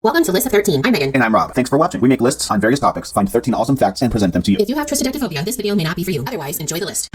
Welcome to List of 13. I'm Megan. And I'm Rob. Thanks for watching. We make lists on various topics, find 13 awesome facts, and present them to you. If you have triskaidekaphobia, this video may not be for you. Otherwise, enjoy the list.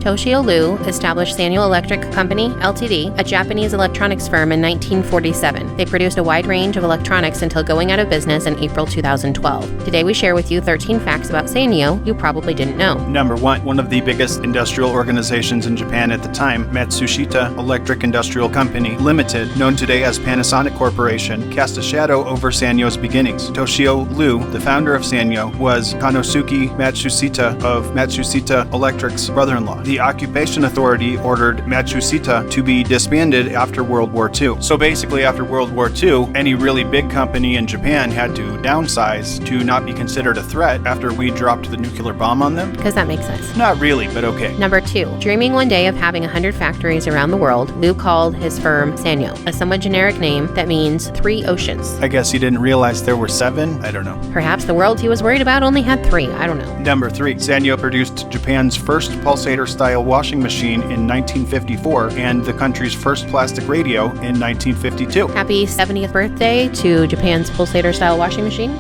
Toshio Liu established Sanyo Electric Company, Ltd., a Japanese electronics firm in 1947. They produced a wide range of electronics until going out of business in April 2012. Today we share with you 13 facts about Sanyo you probably didn't know. Number 1. One of the biggest industrial organizations in Japan at the time, Matsushita Electric Industrial Company Limited, known today as Panasonic Corporation, cast a shadow over Sanyo's beginnings. Toshio Liu, the founder of Sanyo, was Konosuke Matsushita of Matsushita Electric's brother-in-law. The Occupation Authority ordered Matsushita to be disbanded after World War II. So basically, after World War II, any really big company in Japan had to downsize to not be considered a threat after we dropped the nuclear bomb on them. Because that makes sense. Not really, but okay. Number 2. Dreaming one day of having 100 factories around the world, Liu called his firm Sanyo, a somewhat generic name that means 3 oceans. I guess he didn't realize there were 7? I don't know. Perhaps the world he was worried about only had 3. I don't know. Number 3. Sanyo produced Japan's first pulsator-style washing machine in 1954 and the country's first plastic radio in 1952. Happy 70th birthday to Japan's pulsator-style washing machine.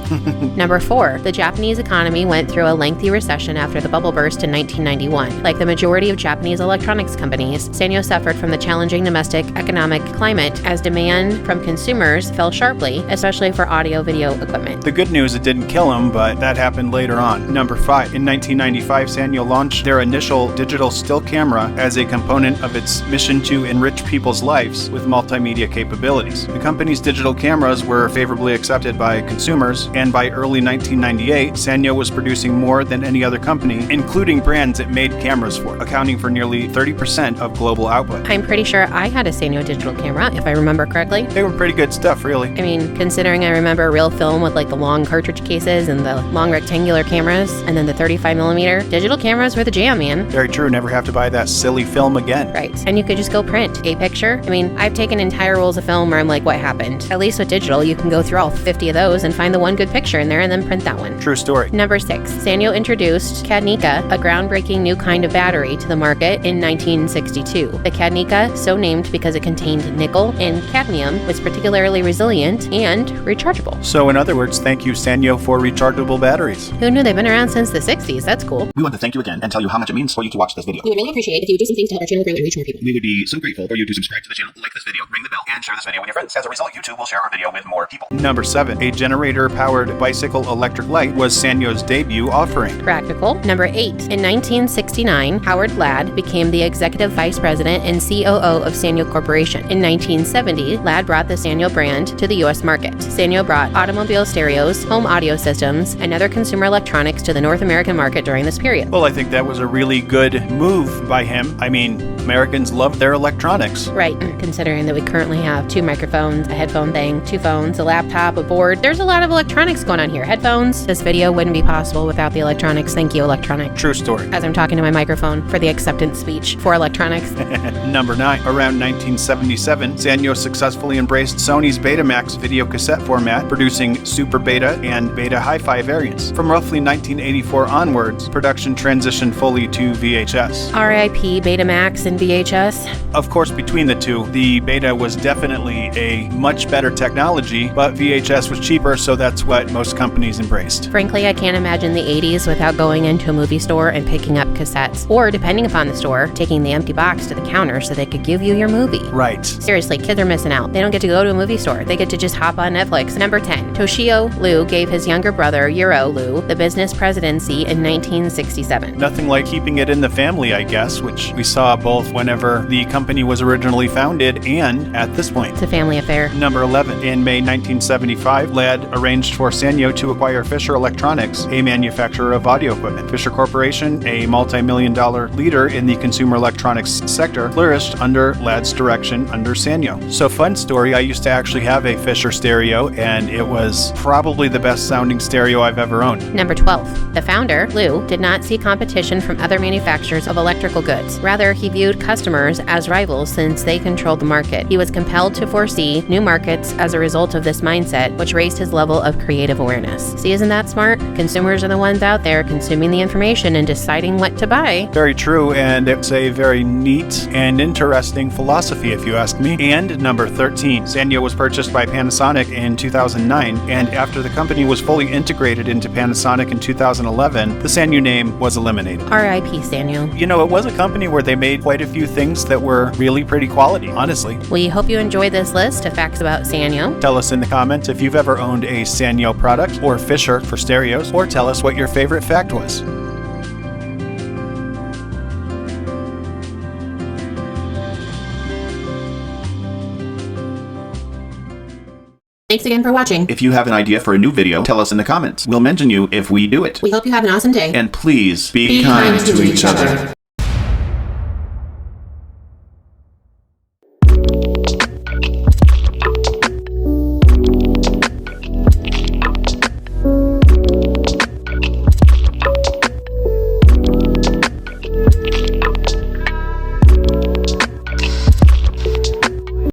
Number 4. The Japanese economy went through a lengthy recession after the bubble burst in 1991. Like the majority of Japanese electronics companies, Sanyo suffered from the challenging domestic economic climate as demand from consumers fell sharply, especially for audio-video equipment. The good news, it didn't kill him, but that happened later on. Number 5. In 1995, Sanyo launched their initial digital still camera as a component of its mission to enrich people's lives with multimedia capabilities. The company's digital cameras were favorably accepted by consumers, and by early 1998, Sanyo was producing more than any other company, including brands it made cameras for, accounting for nearly 30% of global output. I'm pretty sure I had a Sanyo digital camera, if I remember correctly. They were pretty good stuff, really. I mean, considering I remember a real film with like the long cartridge cases and the long rectangular cameras, and then the 35mm, digital cameras were the jam, man. Very true. Never have to buy that silly film again. Right. And you could just go print a picture. I mean, I've taken entire rolls of film where I'm like, what happened? At least with digital, you can go through all 50 of those and find the one good picture in there and then print that one. True story. Number 6. Sanyo introduced Cadnica, a groundbreaking new kind of battery, to the market in 1962. The Cadnica, so named because it contained nickel and cadmium, was particularly resilient and rechargeable. So in other words, thank you, Sanyo, for rechargeable batteries. Who knew they've been around since the 60s? That's cool. We want to thank you again and tell you how much it means for you to watch this video. We would really appreciate if you would do some things to help our channel grow and reach more people. We would be so grateful for you to subscribe to the channel, like this video, ring the bell, and share this video with your friends. As a result, YouTube will share our video with more people. Number 7. A generator-powered bicycle electric light was Sanyo's debut offering. Practical. Number 8. In 1969, Howard Ladd became the executive vice president and COO of Sanyo Corporation. In 1970, Ladd brought the Sanyo brand to the U.S. market. Sanyo brought automobile stereos, home audio systems, and other consumer electronics to the North American market during this period. Well, I think that was a really good move by him. I mean, Americans love their electronics. Right, considering that we currently have 2 microphones, a headphone thing, 2 phones, a laptop, a board. There's a lot of electronics going on here. Headphones. This video wouldn't be possible without the electronics. Thank you, electronic. True story. As I'm talking to my microphone for the acceptance speech for electronics. Number 9. Around 1977, Sanyo successfully embraced Sony's Betamax video cassette format, producing Super Beta and Beta Hi-Fi variants. From roughly 1984 onwards, production transitioned fully to VHS. RIP Betamax and VHS. Of course, between the two, the Beta was definitely a much better technology, but VHS was cheaper, so that's what most companies embraced. Frankly, I can't imagine the 80s without going into a movie store and picking up cassettes, or depending upon the store, taking the empty box to the counter so they could give you your movie. Right. Seriously, kids are missing out. They don't get to go to a movie store. They get to just hop on Netflix. Number 10. Toshio Liu gave his younger brother, Yuro Liu, the business presidency in 1967. Nothing like keeping it in the family, I guess, which we saw both whenever the company was originally founded and at this point. It's a family affair. Number 11. In May 1975, Ladd arranged for Sanyo to acquire Fisher Electronics, a manufacturer of audio equipment. Fisher Corporation, a multi-million-dollar leader in the consumer electronics sector, flourished under Ladd's direction under Sanyo. So fun story, I used to actually have a Fisher stereo, and it was probably the best sounding stereo I've ever owned. Number 12. The founder, Liu, did not see competition from other manufacturers of electrical goods. Rather, he viewed viewed customers as rivals since they controlled the market. He was compelled to foresee new markets as a result of this mindset, which raised his level of creative awareness. See, isn't that smart? Consumers are the ones out there consuming the information and deciding what to buy. Very true, and it's a very neat and interesting philosophy, if you ask me. And number 13, Sanyo was purchased by Panasonic in 2009, and after the company was fully integrated into Panasonic in 2011, the Sanyo name was eliminated. R.I.P. Sanyo. You know, it was a company where they made quite a few things that were really pretty quality, honestly. We hope you enjoyed this list of facts about Sanyo. Tell us in the comments if you've ever owned a Sanyo product, or Fisher for stereos, or tell us what your favorite fact was. Thanks again for watching. If you have an idea for a new video, tell us in the comments. We'll mention you if we do it. We hope you have an awesome day. And please be kind to each other.